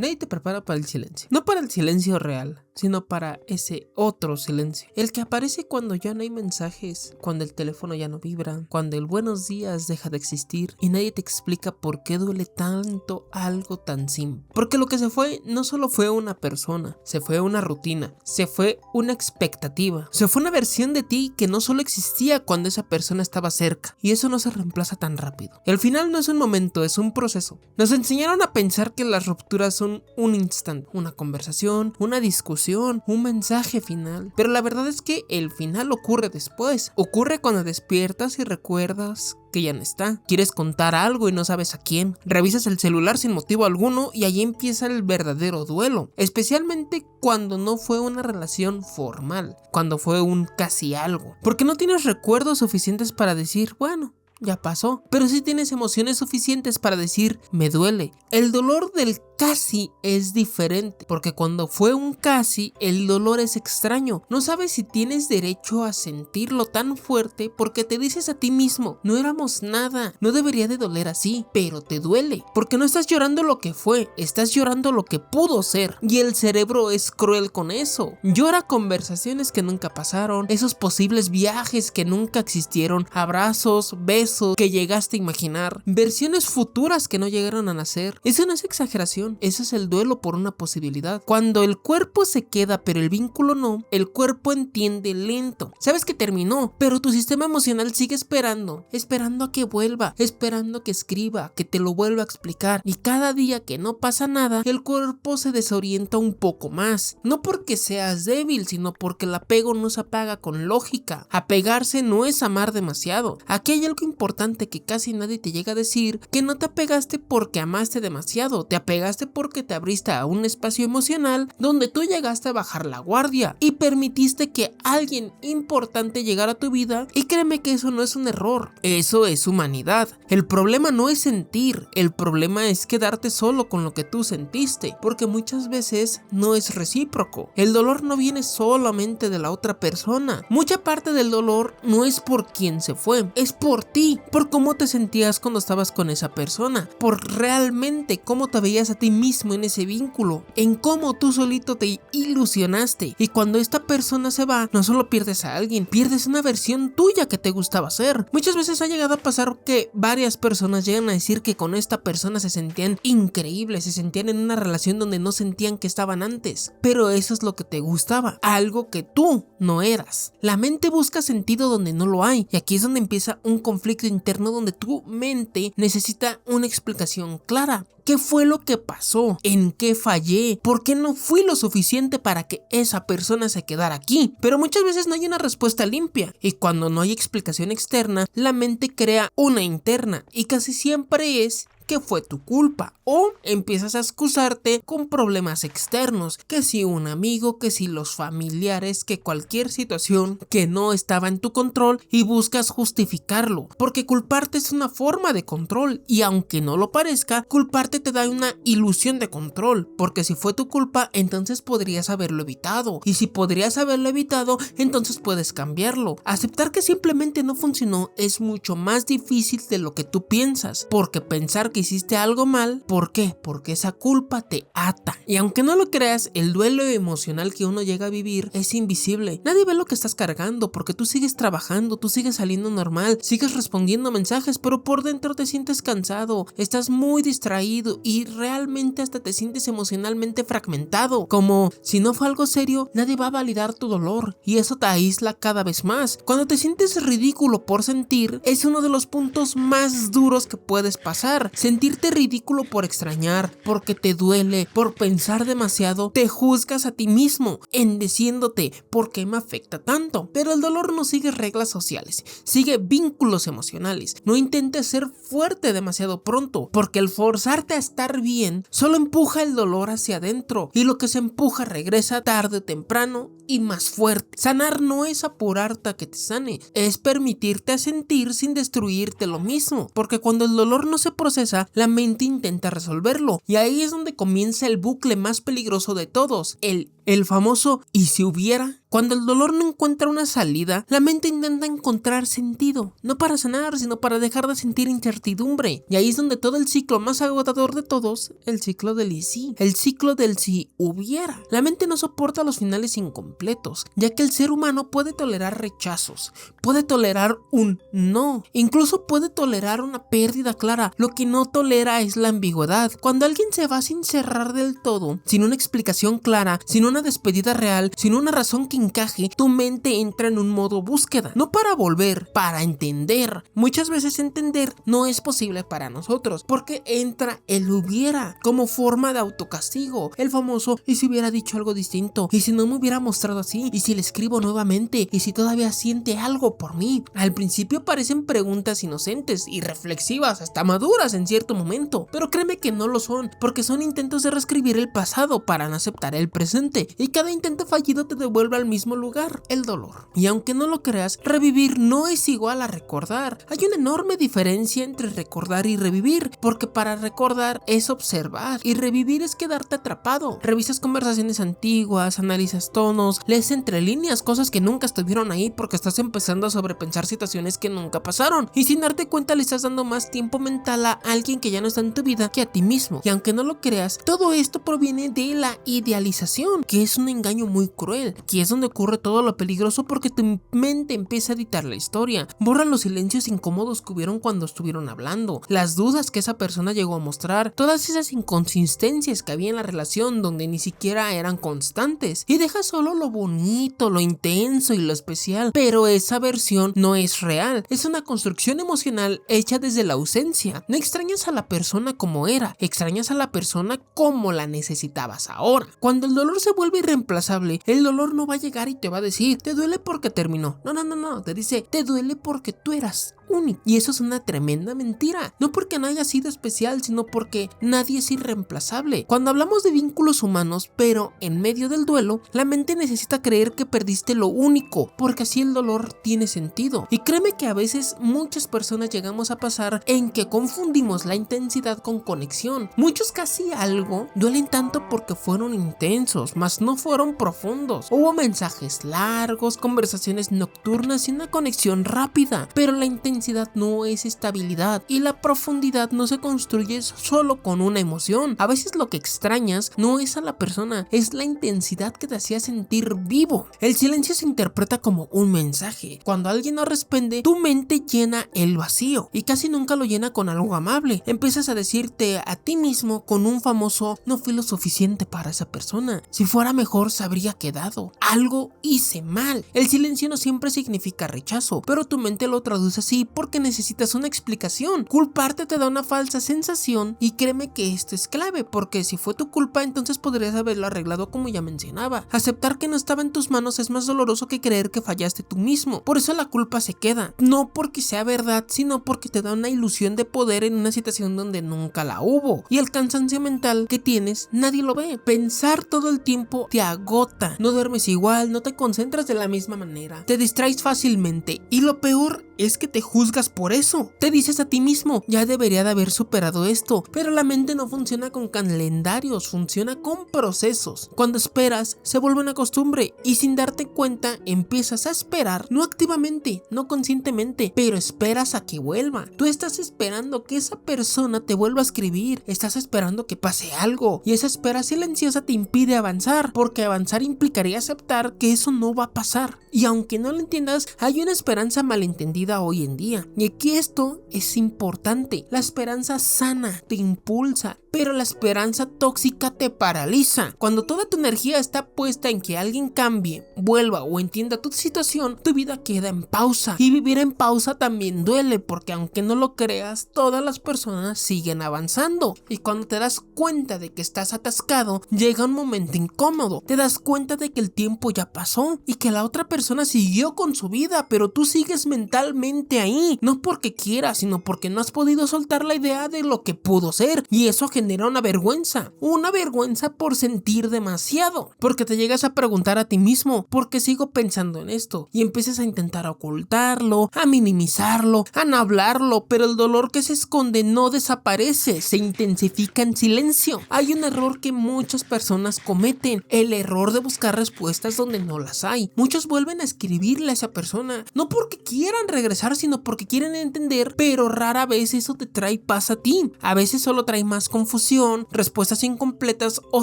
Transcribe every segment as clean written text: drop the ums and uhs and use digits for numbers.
Nadie te prepara para el silencio. No para el silencio real, sino para ese otro silencio. El que aparece cuando ya no hay mensajes, cuando el teléfono ya no vibra, cuando el buenos días deja de existir y nadie te explica por qué duele tanto algo tan simple. Porque lo que se fue no solo fue una persona, se fue una rutina, se fue una expectativa, se fue una versión de ti que no solo existía cuando esa persona estaba cerca, y eso no se reemplaza tan rápido. Y al final no es un momento, es un proceso. Nos enseñaron a pensar que las rupturas son un instante, una conversación, una discusión, un mensaje final, pero la verdad es que el final ocurre después. Ocurre cuando despiertas y recuerdas que ya no está. Quieres contar algo y no sabes a quién. Revisas el celular sin motivo alguno y allí empieza el verdadero duelo. Especialmente cuando no fue una relación formal, cuando fue un casi algo. Porque no tienes recuerdos suficientes para decir, bueno, ya pasó, pero sí tienes emociones suficientes para decir, me duele. El dolor del casi es diferente, porque cuando fue un casi, el dolor es extraño. No sabes si tienes derecho a sentirlo tan fuerte porque te dices a ti mismo, no éramos nada, no debería de doler así, pero te duele, porque no estás llorando lo que fue, estás llorando lo que pudo ser, y el cerebro es cruel con eso. Llora conversaciones que nunca pasaron, esos posibles viajes que nunca existieron, abrazos, besos que llegaste a imaginar, versiones futuras que no llegaron a nacer. Eso no es exageración. Eso es el duelo por una posibilidad. Cuando el cuerpo se queda pero el vínculo no, el cuerpo entiende lento. Sabes que terminó, pero tu sistema emocional sigue esperando a que vuelva, esperando que escriba, que te lo vuelva a explicar. Y cada día que no pasa nada, el cuerpo se desorienta un poco más. No porque seas débil, sino porque el apego no se apaga con lógica. Apegarse no es amar demasiado. Aquí hay algo importante que casi nadie te llega a decir, que no te apegaste porque amaste demasiado, te apegaste porque te abriste a un espacio emocional donde tú llegaste a bajar la guardia y permitiste que alguien importante llegara a tu vida, y créeme que eso no es un error, eso es humanidad. El problema no es sentir, el problema es quedarte solo con lo que tú sentiste, porque muchas veces no es recíproco. El dolor no viene solamente de la otra persona, mucha parte del dolor no es por quien se fue, es por ti, por cómo te sentías cuando estabas con esa persona, por realmente cómo te veías a ti mismo en ese vínculo, en cómo tú solito te ilusionaste. Y cuando esta persona se va, no solo pierdes a alguien, pierdes una versión tuya que te gustaba ser. Muchas veces ha llegado a pasar que varias personas llegan a decir que con esta persona se sentían increíbles, se sentían en una relación donde no sentían que estaban antes, pero eso es lo que te gustaba, algo que tú no eras. La mente busca sentido donde no lo hay, y aquí es donde empieza un conflicto interno donde tu mente necesita una explicación clara. ¿Qué fue lo que pasó? ¿En qué fallé? ¿Por qué no fui lo suficiente para que esa persona se quedara aquí? Pero muchas veces no hay una respuesta limpia, y cuando no hay explicación externa, la mente crea una interna, y casi siempre es que fue tu culpa, o empiezas a excusarte con problemas externos, que si un amigo, que si los familiares, que cualquier situación que no estaba en tu control, y buscas justificarlo, porque culparte es una forma de control, y aunque no lo parezca, culparte te da una ilusión de control, porque si fue tu culpa, entonces podrías haberlo evitado, y si podrías haberlo evitado, entonces puedes cambiarlo. Aceptar que simplemente no funcionó es mucho más difícil de lo que tú piensas, porque pensar que hiciste algo mal, ¿por qué? Porque esa culpa te ata. Y aunque no lo creas, el duelo emocional que uno llega a vivir es invisible. Nadie ve lo que estás cargando, porque tú sigues trabajando, tú sigues saliendo normal, sigues respondiendo mensajes, pero por dentro te sientes cansado, estás muy distraído y realmente hasta te sientes emocionalmente fragmentado. Como si no fue algo serio, nadie va a validar tu dolor, y eso te aísla cada vez más. Cuando te sientes ridículo por sentir, es uno de los puntos más duros que puedes pasar. Sentirte ridículo por extrañar, porque te duele, por pensar demasiado, te juzgas a ti mismo, diciéndote ¿por qué me afecta tanto? Pero el dolor no sigue reglas sociales, sigue vínculos emocionales. No intentes ser fuerte demasiado pronto, porque el forzarte a estar bien solo empuja el dolor hacia adentro, y lo que se empuja regresa tarde o temprano y más fuerte. Sanar no es apurarte a que te sane, es permitirte a sentir sin destruirte lo mismo, porque cuando el dolor no se procesa, la mente intenta resolverlo, y ahí es donde comienza el bucle más peligroso de todos, el el famoso ¿y si hubiera? Cuando el dolor no encuentra una salida, la mente intenta encontrar sentido, no para sanar, sino para dejar de sentir incertidumbre. Y ahí es donde todo el ciclo más agotador de todos, el ciclo del y sí, el ciclo del si hubiera. La mente no soporta los finales incompletos, ya que el ser humano puede tolerar rechazos, puede tolerar un no, incluso puede tolerar una pérdida clara. Lo que no tolera es la ambigüedad. Cuando alguien se va sin cerrar del todo, sin una explicación clara, sin una despedida real, sin una razón que encaje, tu mente entra en un modo búsqueda, no para volver, para entender. Muchas veces entender no es posible para nosotros, porque entra el hubiera como forma de autocastigo, el famoso ¿y si hubiera dicho algo distinto? ¿Y si no me hubiera mostrado así? ¿Y si le escribo nuevamente? ¿Y si todavía siente algo por mí? Al principio parecen preguntas inocentes y reflexivas, hasta maduras en cierto momento, pero créeme que no lo son, porque son intentos de reescribir el pasado para no aceptar el presente, y cada intento fallido te devuelve al mismo lugar, el dolor. Y aunque no lo creas, revivir no es igual a recordar. Hay una enorme diferencia entre recordar y revivir, porque para recordar es observar y revivir es quedarte atrapado. Revisas conversaciones antiguas, analizas tonos, lees entre líneas cosas que nunca estuvieron ahí porque estás empezando a sobrepensar situaciones que nunca pasaron, y sin darte cuenta le estás dando más tiempo mental a alguien que ya no está en tu vida que a ti mismo. Y aunque no lo creas, todo esto proviene de la idealización, que es un engaño muy cruel, que es donde ocurre todo lo peligroso, porque tu mente empieza a editar la historia, borra los silencios incómodos que hubieron cuando estuvieron hablando, las dudas que esa persona llegó a mostrar, todas esas inconsistencias que había en la relación donde ni siquiera eran constantes, y deja solo lo bonito, lo intenso y lo especial. Pero esa versión no es real, es una construcción emocional hecha desde la ausencia. No extrañas a la persona como era, extrañas a la persona como la necesitabas ahora. Cuando el dolor se vuelve irreemplazable, el dolor no va a llegar y te va a decir te duele porque terminó. No, te dice te duele porque tú eras único. Y eso es una tremenda mentira. No porque no haya sido especial, sino porque nadie es irreemplazable. Cuando hablamos de vínculos humanos, pero en medio del duelo, la mente necesita creer que perdiste lo único, porque así el dolor tiene sentido. Y créeme que a veces muchas personas llegamos a pasar en que confundimos la intensidad con conexión. Muchos casi algo duelen tanto porque fueron intensos, mas no fueron profundos. Hubo mensajes largos, conversaciones nocturnas y una conexión rápida, pero la intensidad no es estabilidad, y la profundidad no se construye solo con una emoción. A veces lo que extrañas no es a la persona, es la intensidad que te hacía sentir vivo. El silencio se interpreta como un mensaje. Cuando alguien no responde, tu mente llena el vacío, y casi nunca lo llena con algo amable. Empiezas a decirte a ti mismo con un famoso no fui lo suficiente para esa persona, si fuera mejor se habría quedado, algo hice mal. El silencio no siempre significa rechazo, pero tu mente lo traduce así porque necesitas una explicación. Culparte te da una falsa sensación, y créeme que esto es clave, porque si fue tu culpa entonces podrías haberlo arreglado, como ya mencionaba. Aceptar que no estaba en tus manos es más doloroso que creer que fallaste tú mismo. Por eso la culpa se queda, no porque sea verdad, sino porque te da una ilusión de poder en una situación donde nunca la hubo, y el cansancio mental que tienes nadie lo ve. Pensar todo el tiempo te agota, no duermes igual, no te concentras de la misma manera, te distraes fácilmente, y lo peor es que te juzgas por eso. Te dices a ti mismo, ya debería de haber superado esto, pero la mente no funciona con calendarios, funciona con procesos. Cuando esperas, se vuelve una costumbre, y sin darte cuenta empiezas a esperar, no activamente, no conscientemente, pero esperas a que vuelva. Tú estás esperando que esa persona te vuelva a escribir, estás esperando que pase algo, y esa espera silenciosa te impide avanzar, porque avanzar implicaría aceptar que eso no va a pasar. Y aunque no lo entiendas, hay una esperanza malentendida hoy en día, y aquí esto es importante. La esperanza sana te impulsa, pero la esperanza tóxica te paraliza. Cuando toda tu energía está puesta en que alguien cambie, vuelva o entienda tu situación, tu vida queda en pausa, y vivir en pausa también duele, porque aunque no lo creas, todas las personas siguen avanzando, y cuando te das cuenta de que estás atascado, llega un momento incómodo. Te das cuenta de que el tiempo ya pasó y que la otra persona siguió con su vida, pero tú sigues mentalmente ahí, no porque quieras, sino porque no has podido soltar la idea de lo que pudo ser, y eso genera una vergüenza por sentir demasiado, porque te llegas a preguntar a ti mismo, ¿por qué sigo pensando en esto? Y empiezas a intentar ocultarlo, a minimizarlo, a no hablarlo, pero el dolor que se esconde no desaparece, se intensifica en silencio. Hay un error que muchas personas cometen, el error de buscar respuestas donde no las hay. Muchos vuelven a escribirle a esa persona, no porque quieran regresar, sino porque quieren entender, pero rara vez eso te trae paz a ti. A veces solo trae más confusión, respuestas incompletas o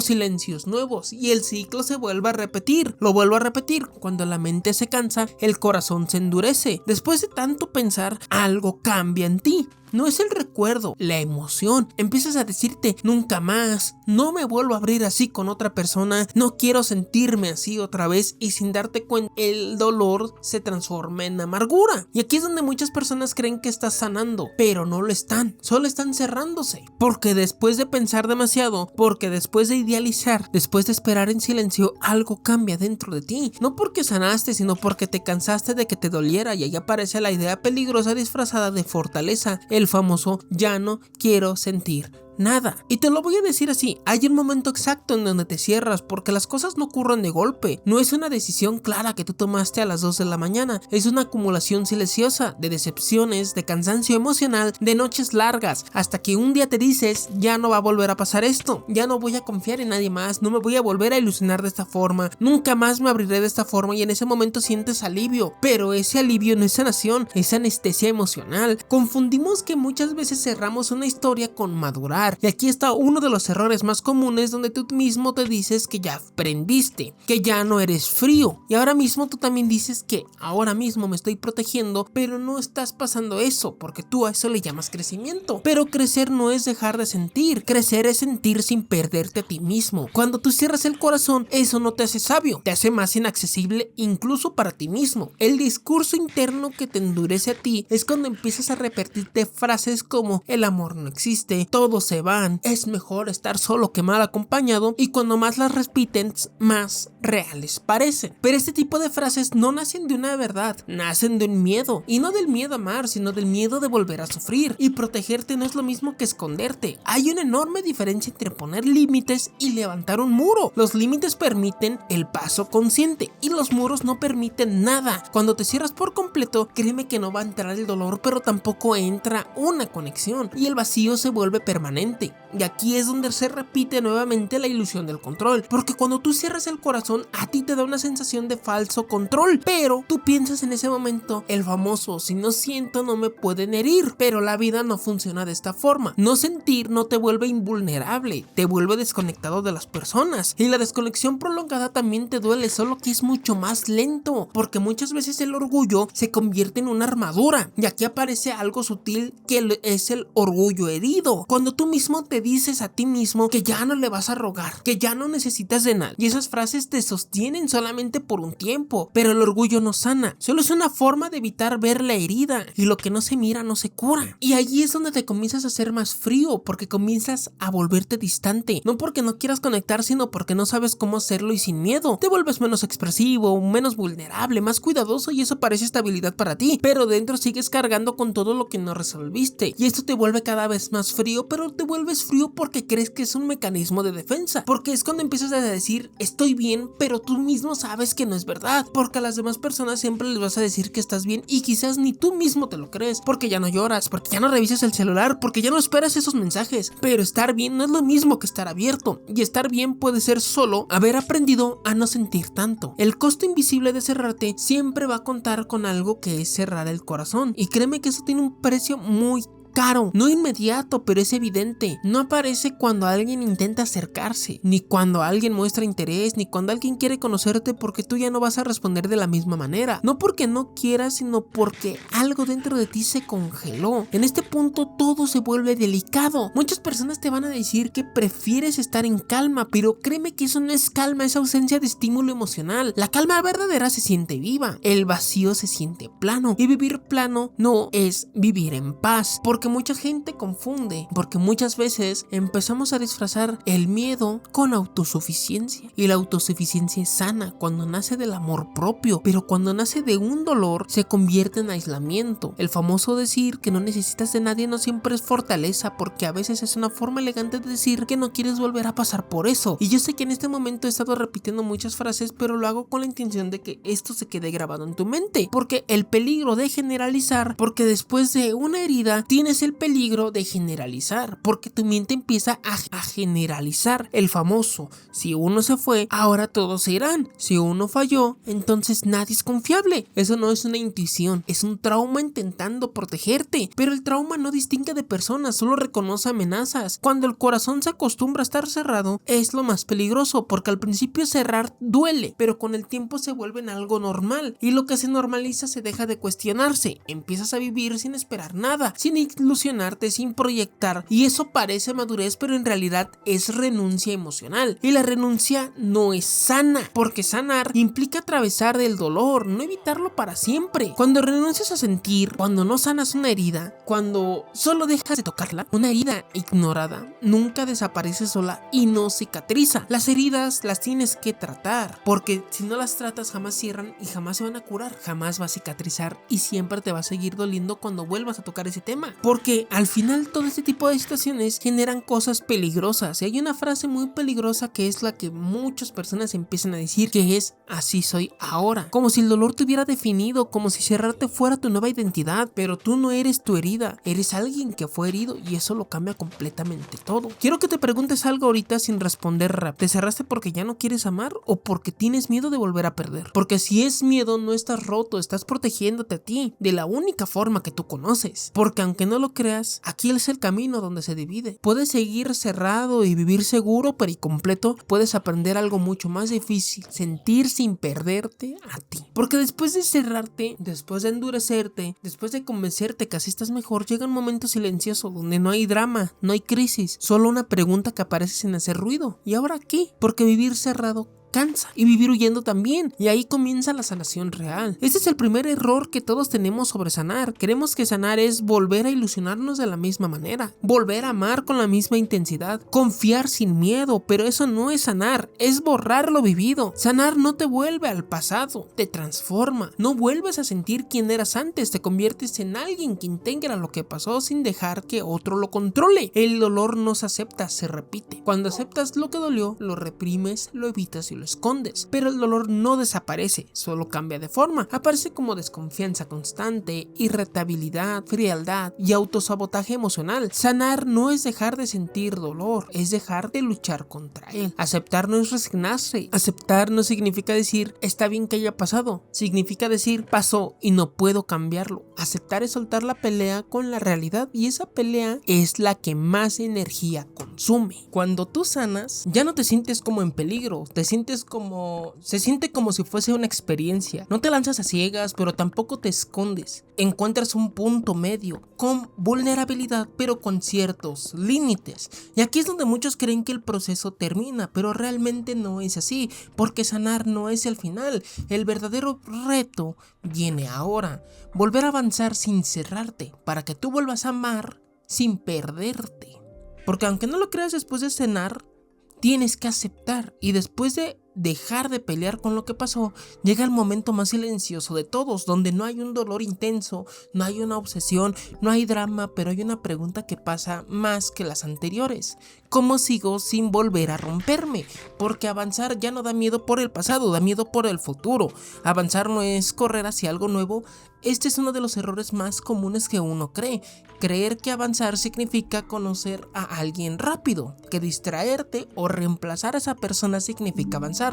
silencios nuevos, y el ciclo se vuelve a repetir. Lo vuelvo a repetir. Cuando la mente se cansa, el corazón se endurece. Después de tanto pensar, algo cambia en ti. No es el recuerdo, la emoción. Empiezas a decirte, nunca más, no me vuelvo a abrir así con otra persona, no quiero sentirme así otra vez, y sin darte cuenta, el dolor se transforma en amargura. Y aquí es donde muchas personas creen que estás sanando, pero no lo están, solo están cerrándose. Porque después de pensar demasiado, porque después de idealizar, después de esperar en silencio, algo cambia dentro de ti. No porque sanaste, sino porque te cansaste de que te doliera, y ahí aparece la idea peligrosa disfrazada de fortaleza, el famoso ya no quiero sentir nada. Y te lo voy a decir así, hay un momento exacto en donde te cierras, porque las cosas no ocurren de golpe. No es una decisión clara que tú tomaste a las 2 de la mañana, es una acumulación silenciosa de decepciones, de cansancio emocional, de noches largas, hasta que un día te dices, ya no va a volver a pasar esto, ya no voy a confiar en nadie más, no me voy a volver a ilusionar de esta forma, nunca más me abriré de esta forma, y en ese momento sientes alivio, pero ese alivio no es sanación, es anestesia emocional. Confundimos que muchas veces cerramos una historia con madurar. Y aquí está uno de los errores más comunes, donde tú mismo te dices que ya aprendiste, que ya no eres frío, y ahora mismo tú también dices que ahora mismo me estoy protegiendo, pero no estás pasando eso, porque tú a eso le llamas crecimiento. Pero crecer no es dejar de sentir, crecer es sentir sin perderte a ti mismo. Cuando tú cierras el corazón, eso no te hace sabio, te hace más inaccesible incluso para ti mismo. El discurso interno que te endurece a ti es cuando empiezas a repetirte frases como el amor no existe, todo se van, es mejor estar solo que mal acompañado, y cuando más las repiten, más reales parecen. Pero este tipo de frases no nacen de una verdad, nacen de un miedo, y no del miedo a amar, sino del miedo de volver a sufrir. Y protegerte no es lo mismo que esconderte. Hay una enorme diferencia entre poner límites y levantar un muro. Los límites permiten el paso consciente, y los muros no permiten nada. Cuando te cierras por completo, créeme que no va a entrar el dolor, pero tampoco entra una conexión, y el vacío se vuelve permanente. Y aquí es donde se repite nuevamente la ilusión del control, porque cuando tú cierras el corazón, a ti te da una sensación de falso control, pero tú piensas en ese momento el famoso, si no siento no me pueden herir. Pero la vida no funciona de esta forma. No sentir no te vuelve invulnerable, te vuelve desconectado de las personas, y la desconexión prolongada también te duele, solo que es mucho más lento, porque muchas veces el orgullo se convierte en una armadura, y aquí aparece algo sutil que es el orgullo herido. Cuando tú mismo te dices a ti mismo que ya no le vas a rogar, que ya no necesitas de nada, y esas frases te sostienen solamente por un tiempo, pero el orgullo no sana, solo es una forma de evitar ver la herida, y lo que no se mira no se cura. Y allí es donde te comienzas a ser más frío, porque comienzas a volverte distante, no porque no quieras conectar, sino porque no sabes cómo hacerlo, y sin miedo te vuelves menos expresivo, menos vulnerable, más cuidadoso, y eso parece estabilidad para ti, pero dentro sigues cargando con todo lo que no resolviste, y esto te vuelve cada vez más frío, pero te vuelves frío porque crees que es un mecanismo de defensa, porque es cuando empiezas a decir estoy bien, pero tú mismo sabes que no es verdad, porque a las demás personas siempre les vas a decir que estás bien, y quizás ni tú mismo te lo crees, porque ya no lloras, porque ya no revisas el celular, porque ya no esperas esos mensajes. Pero estar bien no es lo mismo que estar abierto, y estar bien puede ser solo haber aprendido a no sentir tanto. El costo invisible de cerrarte siempre va a contar con algo, que es cerrar el corazón, y créeme que eso tiene un precio muy caro, no inmediato, pero es evidente. No aparece cuando alguien intenta acercarse, ni cuando alguien muestra interés, ni cuando alguien quiere conocerte, porque tú ya no vas a responder de la misma manera. No porque no quieras, sino porque algo dentro de ti se congeló. En este punto todo se vuelve delicado. Muchas personas te van a decir que prefieres estar en calma, pero créeme que eso no es calma, es ausencia de estímulo emocional. La calma verdadera se siente viva, el vacío se siente plano, y vivir plano no es vivir en paz, porque Porque mucha gente confunde, porque muchas veces empezamos a disfrazar el miedo con autosuficiencia. Y la autosuficiencia es sana cuando nace del amor propio, pero cuando nace de un dolor se convierte en aislamiento. El famoso decir que no necesitas de nadie no siempre es fortaleza, porque a veces es una forma elegante de decir que no quieres volver a pasar por eso. Y yo sé que en este momento he estado repitiendo muchas frases, pero lo hago con la intención de que esto se quede grabado en tu mente, porque el peligro de generalizar, porque después de una herida tienes el peligro de generalizar, porque tu mente empieza a generalizar. El famoso, si uno se fue, ahora todos se irán. Si uno falló, entonces nadie es confiable. Eso no es una intuición, es un trauma intentando protegerte. Pero el trauma no distingue de personas, solo reconoce amenazas. Cuando el corazón se acostumbra a estar cerrado, es lo más peligroso, porque al principio cerrar duele, pero con el tiempo se vuelve en algo normal, y lo que se normaliza se deja de cuestionarse. Empiezas a vivir sin esperar nada, sin ilusionarte, sin proyectar, y eso parece madurez, pero en realidad es renuncia emocional, y la renuncia no es sana, porque sanar implica atravesar del dolor, no evitarlo para siempre. Cuando renuncias a sentir, cuando no sanas una herida, cuando solo dejas de tocarla, una herida ignorada nunca desaparece sola y no cicatriza. Las heridas las tienes que tratar, porque si no las tratas jamás cierran y jamás se van a curar, jamás va a cicatrizar y siempre te va a seguir doliendo cuando vuelvas a tocar ese tema, porque al final todo este tipo de situaciones generan cosas peligrosas. Y hay una frase muy peligrosa que es la que muchas personas empiezan a decir, que es: así soy ahora, como si el dolor te hubiera definido, como si cerrarte fuera tu nueva identidad. Pero tú no eres tu herida, eres alguien que fue herido, y eso lo cambia completamente todo. Quiero que te preguntes algo ahorita sin responder rap. ¿Te cerraste porque ya no quieres amar o porque tienes miedo de volver a perder? Porque si es miedo, no estás roto, estás protegiéndote a ti de la única forma que tú conoces. Porque aunque no lo creas, aquí es el camino donde se divide. Puedes seguir cerrado y vivir seguro pero incompleto, puedes aprender algo mucho más difícil: sentir sin perderte a ti. Porque después de cerrarte, después de endurecerte, después de convencerte que así estás mejor, llega un momento silencioso donde no hay drama, no hay crisis, solo una pregunta que aparece sin hacer ruido: ¿y ahora qué? Porque vivir cerrado cansa, y vivir huyendo también, y ahí comienza la sanación real. Este es el primer error que todos tenemos sobre sanar. Creemos que sanar es volver a ilusionarnos de la misma manera, volver a amar con la misma intensidad, confiar sin miedo, pero eso no es sanar, es borrar lo vivido. Sanar no te vuelve al pasado, te transforma. No vuelves a sentir quién eras antes, te conviertes en alguien que integra lo que pasó sin dejar que otro lo controle. El dolor no se acepta, se repite. Cuando aceptas lo que dolió, lo reprimes, lo evitas y lo escondes, pero el dolor no desaparece, solo cambia de forma. Aparece como desconfianza constante, irritabilidad, frialdad y autosabotaje emocional. Sanar no es dejar de sentir dolor, es dejar de luchar contra él. Aceptar no es resignarse. Aceptar no significa decir está bien que haya pasado, significa decir pasó y no puedo cambiarlo. Aceptar es soltar la pelea con la realidad, y esa pelea es la que más energía consume. Cuando tú sanas, ya no te sientes como en peligro, se siente como si fuese una experiencia. No te lanzas a ciegas, pero tampoco te escondes. Encuentras un punto medio, con vulnerabilidad, pero con ciertos límites. Y aquí es donde muchos creen que el proceso termina, pero realmente no es así, porque sanar no es el final. El verdadero reto viene ahora. Volver a avanzar sin cerrarte, para que tú vuelvas a amar sin perderte. Porque aunque no lo creas, después de sanar, tienes que aceptar, y después de dejar de pelear con lo que pasó, llega el momento más silencioso de todos, donde no hay un dolor intenso, no hay una obsesión, no hay drama, pero hay una pregunta que pasa más que las anteriores: ¿cómo sigo sin volver a romperme? Porque avanzar ya no da miedo por el pasado, da miedo por el futuro. Avanzar no es correr hacia algo nuevo. Este es uno de los errores más comunes que uno cree: creer que avanzar significa conocer a alguien rápido, que distraerte o reemplazar a esa persona significa avanzar.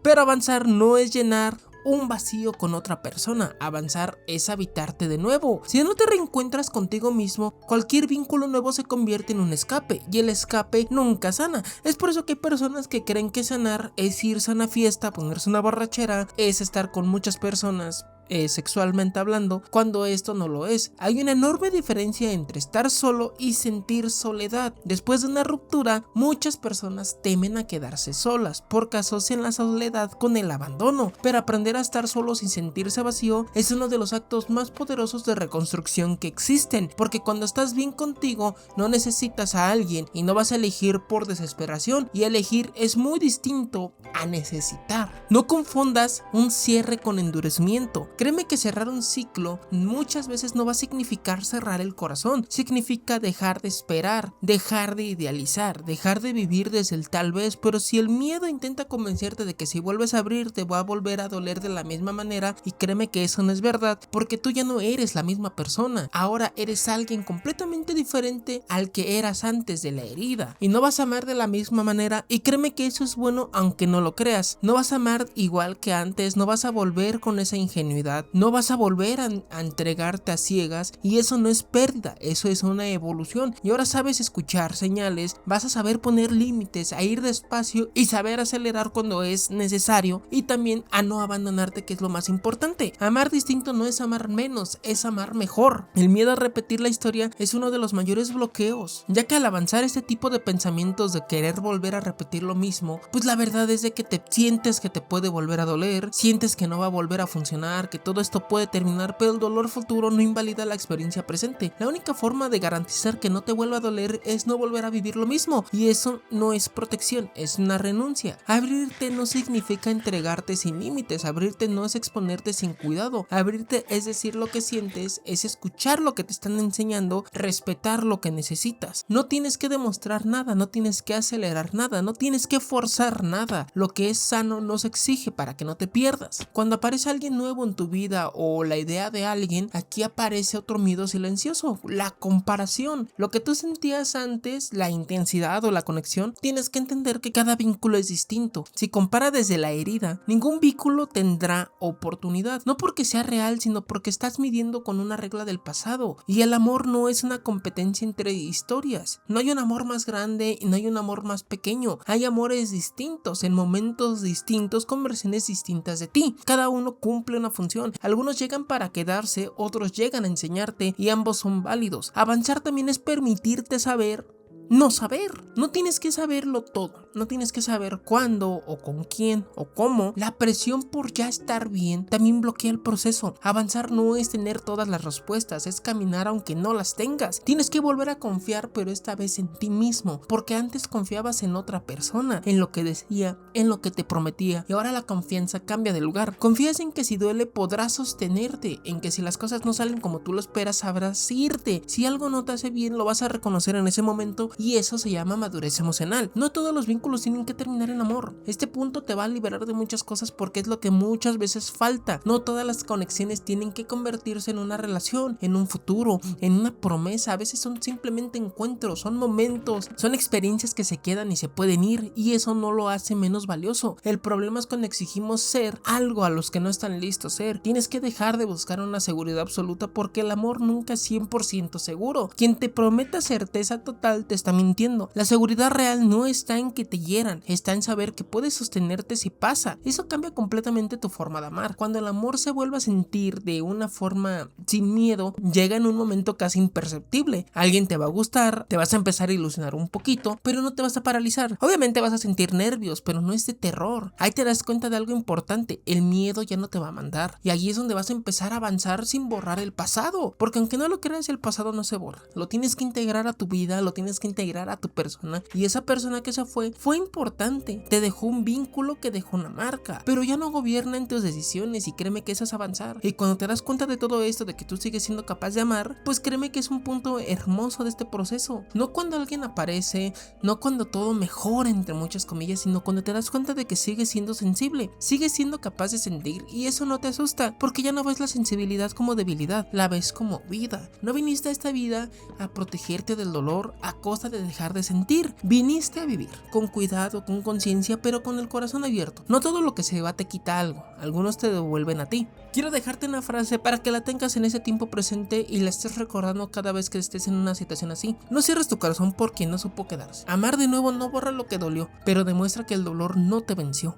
Pero avanzar no es llenar un vacío con otra persona. Avanzar es habitarte de nuevo. Si no te reencuentras contigo mismo, cualquier vínculo nuevo se convierte en un escape, y el escape nunca sana. Es por eso que hay personas que creen que sanar es irse a una fiesta, ponerse una borrachera, es estar con muchas personas sexualmente hablando, cuando esto no lo es. Hay una enorme diferencia entre estar solo y sentir soledad. Después de una ruptura, muchas personas temen a quedarse solas porque asocian la soledad con el abandono, pero aprender a estar solo sin sentirse vacío es uno de los actos más poderosos de reconstrucción que existen, porque cuando estás bien contigo no necesitas a alguien y no vas a elegir por desesperación, y elegir es muy distinto a necesitar. No confundas un cierre con endurecimiento. Créeme que cerrar un ciclo muchas veces no va a significar cerrar el corazón, significa dejar de esperar, dejar de idealizar, dejar de vivir desde el tal vez. Pero si el miedo intenta convencerte de que si vuelves a abrir te va a volver a doler de la misma manera, y créeme que eso no es verdad, porque tú ya no eres la misma persona, ahora eres alguien completamente diferente al que eras antes de la herida, y no vas a amar de la misma manera, y créeme que eso es bueno aunque no lo creas. No vas a amar igual que antes, no vas a volver con esa ingenuidad, no vas a volver a entregarte a ciegas, y eso no es pérdida, eso es una evolución. Y ahora sabes escuchar señales, vas a saber poner límites, a ir despacio y saber acelerar cuando es necesario, y también a no abandonarte, que es lo más importante. Amar distinto no es amar menos, es amar mejor. El miedo a repetir la historia es uno de los mayores bloqueos, ya que al avanzar este tipo de pensamientos de querer volver a repetir lo mismo, pues la verdad es de que te sientes que te puede volver a doler, sientes que no va a volver a funcionar, que todo esto puede terminar, pero el dolor futuro no invalida la experiencia presente. La única forma de garantizar que no te vuelva a doler es no volver a vivir lo mismo, y eso no es protección, es una renuncia. Abrirte no significa entregarte sin límites, abrirte no es exponerte sin cuidado, abrirte es decir lo que sientes, es escuchar lo que te están enseñando, respetar lo que necesitas. No tienes que demostrar nada, no tienes que acelerar nada, no tienes que forzar nada. Lo que es sano no se exige para que no te pierdas. Cuando aparece alguien nuevo en tu vida o la idea de alguien, aquí aparece otro miedo silencioso, la comparación. Lo que tú sentías antes, la intensidad o la conexión, tienes que entender que cada vínculo es distinto. Si compara desde la herida, ningún vínculo tendrá oportunidad, no porque sea real, sino porque estás midiendo con una regla del pasado. Y el amor no es una competencia entre historias. No hay un amor más grande y no hay un amor más pequeño. Hay amores distintos, en momentos distintos, con versiones distintas de ti. Cada uno cumple una función. Algunos llegan para quedarse, otros llegan a enseñarte, y ambos son válidos. Avanzar también es permitirte saber no saber. No tienes que saberlo todo, no tienes que saber cuándo o con quién o cómo. La presión por ya estar bien también bloquea el proceso. Avanzar no es tener todas las respuestas, es caminar aunque no las tengas. Tienes que volver a confiar, pero esta vez en ti mismo, porque antes confiabas en otra persona, en lo que decía, en lo que te prometía, y ahora la confianza cambia de lugar. Confías en que si duele podrás sostenerte, en que si las cosas no salen como tú lo esperas sabrás irte. Si algo no te hace bien lo vas a reconocer en ese momento, y eso se llama madurez emocional. No todos los vínculos tienen que terminar en amor. Este punto te va a liberar de muchas cosas, porque es lo que muchas veces falta. No todas las conexiones tienen que convertirse en una relación, en un futuro, en una promesa. A veces son simplemente encuentros, son momentos, son experiencias que se quedan y se pueden ir, y eso no lo hace menos valioso. El problema es cuando exigimos ser algo a los que no están listos ser. Tienes que dejar de buscar una seguridad absoluta, porque el amor nunca es 100% seguro. Quien te prometa certeza total te está mintiendo. La seguridad real no está en que te hieran, está en saber que puedes sostenerte si pasa. Eso cambia completamente tu forma de amar. Cuando el amor se vuelve a sentir de una forma sin miedo, llega en un momento casi imperceptible. Alguien te va a gustar, te vas a empezar a ilusionar un poquito, pero no te vas a paralizar. Obviamente vas a sentir nervios, pero no es de terror. Ahí te das cuenta de algo importante: el miedo ya no te va a mandar, y allí es donde vas a empezar a avanzar sin borrar el pasado, porque aunque no lo creas, el pasado no se borra. Lo tienes que integrar a tu vida, lo tienes que integrar a tu persona, y esa persona que se fue importante, te dejó un vínculo que dejó una marca, pero ya no gobierna en tus decisiones, y créeme que eso es avanzar. Y cuando te das cuenta de todo esto, de que tú sigues siendo capaz de amar, pues créeme que es un punto hermoso de este proceso. No cuando alguien aparece, no cuando todo mejora entre muchas comillas, sino cuando te das cuenta de que sigues siendo sensible, sigues siendo capaz de sentir, y eso no te asusta, porque ya no ves la sensibilidad como debilidad, la ves como vida. No viniste a esta vida a protegerte del dolor a costa de dejar de sentir. Viniste a vivir con cuidado, con conciencia, pero con el corazón abierto. No todo lo que se va te quita algo, algunos te devuelven a ti. Quiero dejarte una frase para que la tengas en ese tiempo presente y la estés recordando cada vez que estés en una situación así. No cierres tu corazón por quien no supo quedarse. Amar de nuevo no borra lo que dolió, pero demuestra que el dolor no te venció.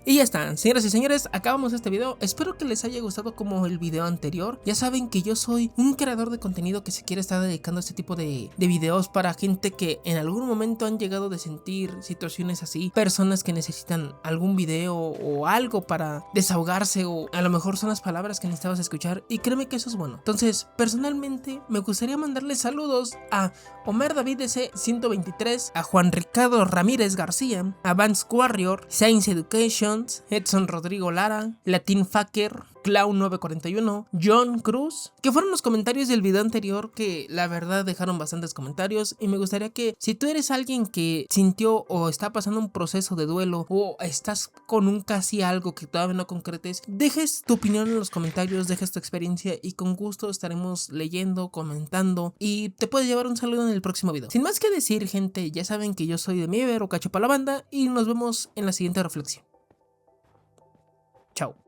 Y ya están, señoras y señores, acabamos este video. Espero que les haya gustado como el video anterior. Ya saben que yo soy un creador de contenido que se quiere estar dedicando a este tipo de videos para gente que en algún momento han llegado de sentir situaciones así, personas que necesitan algún video o algo para desahogarse, o a lo mejor son las palabras que necesitabas escuchar, y créeme que eso es bueno. Entonces, personalmente me gustaría mandarles saludos a Omer David DC 123, a Juan Ricardo Ramírez García, a Vance Warrior, Science Education, Edson Rodrigo Lara, Latin Fucker, Clown 941, John Cruz, que fueron los comentarios del video anterior, que la verdad dejaron bastantes comentarios. Y me gustaría que si tú eres alguien que sintió o está pasando un proceso de duelo, o estás con un casi algo que todavía no concretes, dejes tu opinión en los comentarios, dejes tu experiencia y con gusto estaremos leyendo, comentando, y te puedes llevar un saludo en el próximo video. Sin más que decir, gente, ya saben que yo soy de Miever o Cacho para la banda, y nos vemos en la siguiente reflexión. Chao.